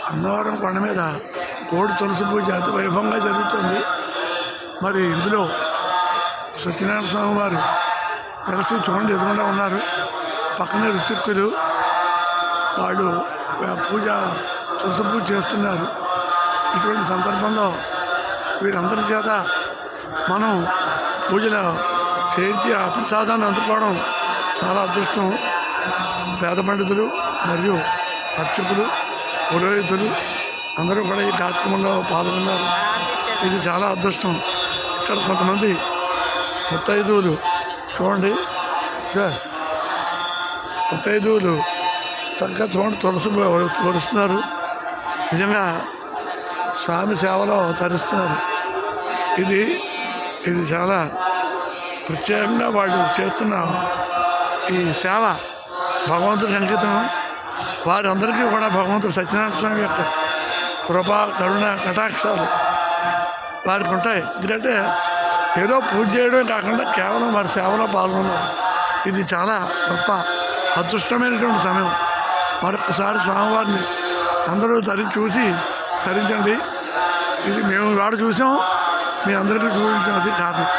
అన్నవరం కొండ మీద కోడి తులసి పూజ అతి వైభవంగా జరుగుతుంది. మరి ఇందులో సత్యనారాయణ స్వామి వారు వెలసి చూడండి ఎదురుగా ఉన్నారు. పక్కనే ఋతుక్కులు వాళ్ళు పూజ తులసి పూజ చేస్తున్నారు. ఇటువంటి సందర్భంలో వీరందరి చేత మనం పూజలు చేయించి ఆ ప్రసాదాన్ని అందుకోవడం చాలా అదృష్టం. వేద పండితులు మరియు అర్చకులు పురోహితులు అందరూ కూడా ఈ కార్యక్రమంలో పాల్గొన్నారు. ఇది చాలా అదృష్టం. ఇక్కడ కొంతమంది ముత్తైదువులు చూడండి, ముత్తైదువులు చక్కగా చూడండి తులసి వరుస్తున్నారు. నిజంగా స్వామి సేవలో తరిస్తున్నారు. ఇది చాలా ప్రత్యేకంగా వాళ్ళు చేస్తున్న ఈ సేవ భగవంతుడికి అంకితం. వారందరికీ కూడా భగవంతుడు సత్యనారాయణ స్వామి యొక్క కృప కరుణ కటాక్షాలు వారికి ఉంటాయి. ఎందుకంటే ఏదో పూజ చేయడమే కాకుండా కేవలం వారి సేవలో పాల్గొన్నారు. ఇది చాలా గొప్ప అదృష్టమైనటువంటి సమయం. మరొకసారి స్వామివారిని అందరూ చూసి తరించండి. ఇది మేము వాడు చూసాం, మీ అందరికీ చూపించినది కారణం.